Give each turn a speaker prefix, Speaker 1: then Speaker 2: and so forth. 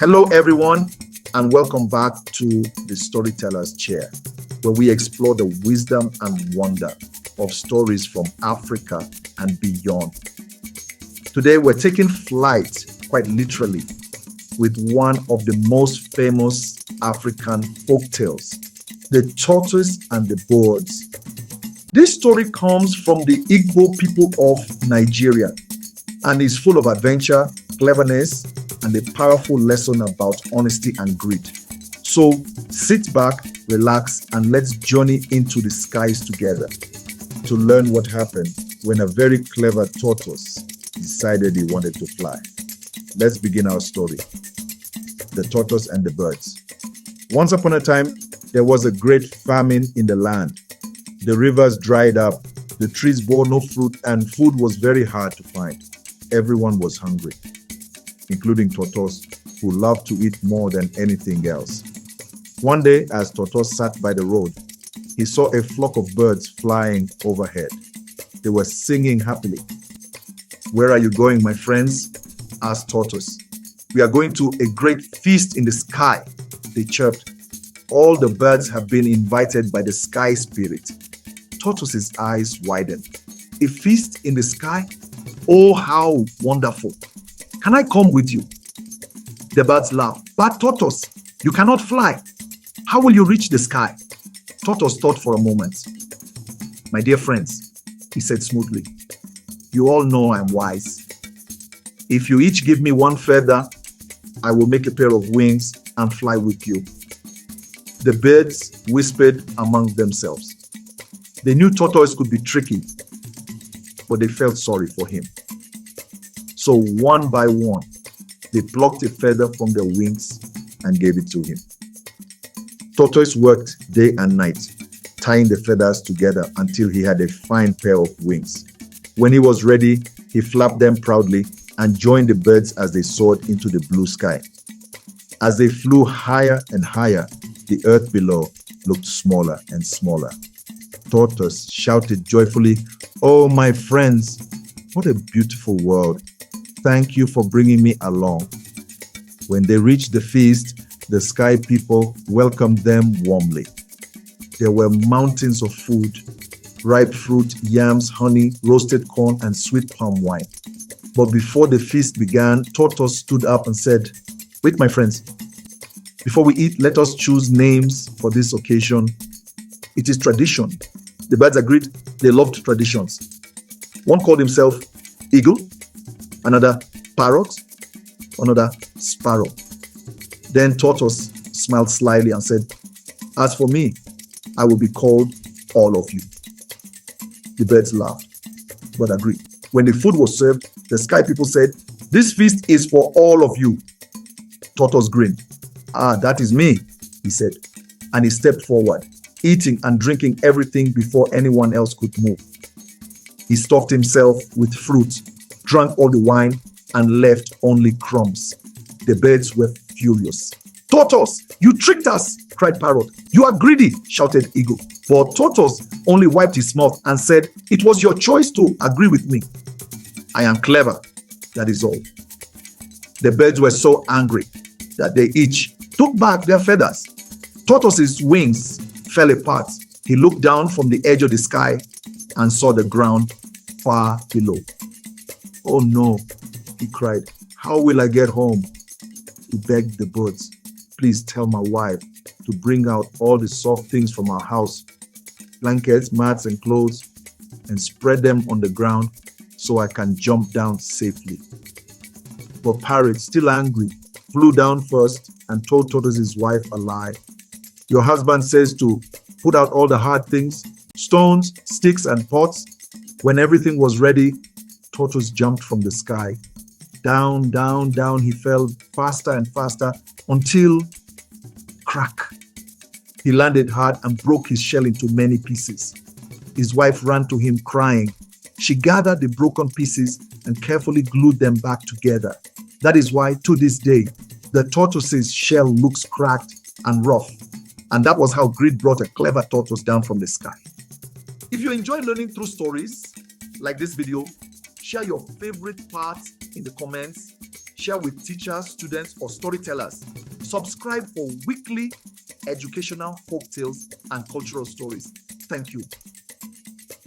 Speaker 1: Hello, everyone, and welcome back to the Storyteller's Chair, where we explore the wisdom and wonder of stories from Africa and beyond. Today, we're taking flight, quite literally, with one of the most famous African folktales, The Tortoise and the Birds. This story comes from the Igbo people of Nigeria and is full of adventure, cleverness, and a powerful lesson about honesty and greed. So sit back, relax, and let's journey into the skies together to learn what happened when a very clever tortoise decided he wanted to fly. Let's begin our story. The Tortoise and the Birds. Once upon a time, there was a great famine in the land. The rivers dried up, the trees bore no fruit, and food was very hard to find. Everyone was hungry, including Tortoise, who loved to eat more than anything else. One day, as Tortoise sat by the road, he saw a flock of birds flying overhead. They were singing happily. "Where are you going, my friends?" asked Tortoise. "We are going to a great feast in the sky," they chirped. "All the birds have been invited by the sky spirit." Tortoise's eyes widened. "A feast in the sky? Oh, how wonderful. Can I come with you?" The birds laughed. "But Tortoise, you cannot fly. How will you reach the sky?" Tortoise thought for a moment. "My dear friends," he said smoothly, "you all know I'm wise. If you each give me one feather, I will make a pair of wings and fly with you." The birds whispered among themselves. They knew Tortoise could be tricky, but they felt sorry for him. So one by one, they plucked a feather from their wings and gave it to him. Tortoise worked day and night, tying the feathers together until he had a fine pair of wings. When he was ready, he flapped them proudly and joined the birds as they soared into the blue sky. As they flew higher and higher, the earth below looked smaller and smaller. Tortoise shouted joyfully, "Oh, my friends, what a beautiful world. Thank you for bringing me along." When they reached the feast, the sky people welcomed them warmly. There were mountains of food, ripe fruit, yams, honey, roasted corn, and sweet palm wine. But before the feast began, Tortoise stood up and said, "Wait, my friends. Before we eat, let us choose names for this occasion. It is tradition." The birds agreed. They loved traditions. One called himself Eagle, another Parrot, another Sparrow. Then Tortoise smiled slyly and said, "As for me, I will be called All of You." The birds laughed, but agreed. When the food was served, the sky people said, "This feast is for all of you." Tortoise grinned. "Ah, that is me," he said, and he stepped forward, eating and drinking everything before anyone else could move. He stuffed himself with fruit, drank all the wine, and left only crumbs. The birds were furious. "Tortoise, you tricked us!" cried Parrot. "You are greedy!" shouted Eagle. But Tortoise only wiped his mouth and said, "It was your choice to agree with me. I am clever, that is all." The birds were so angry that they each took back their feathers. Tortoise's wings fell apart. He looked down from the edge of the sky and saw the ground far below. "Oh no," he cried. "How will I get home?" He begged the birds, "Please tell my wife to bring out all the soft things from our house, blankets, mats, and clothes, and spread them on the ground so I can jump down safely." But Parrot, still angry, flew down first and told Tortoise's wife a lie. "Your husband says to put out all the hard things, stones, sticks, and pots." When everything was ready, Tortoise jumped from the sky. Down, down, down he fell faster and faster until crack. He landed hard and broke his shell into many pieces. His wife ran to him crying. She gathered the broken pieces and carefully glued them back together. That is why, to this day, the tortoise's shell looks cracked and rough. And that was how greed brought a clever tortoise down from the sky. If you enjoy learning through stories like this video, share your favorite parts in the comments. share with teachers, students, or storytellers. Subscribe for weekly educational folk tales and cultural stories. Thank you.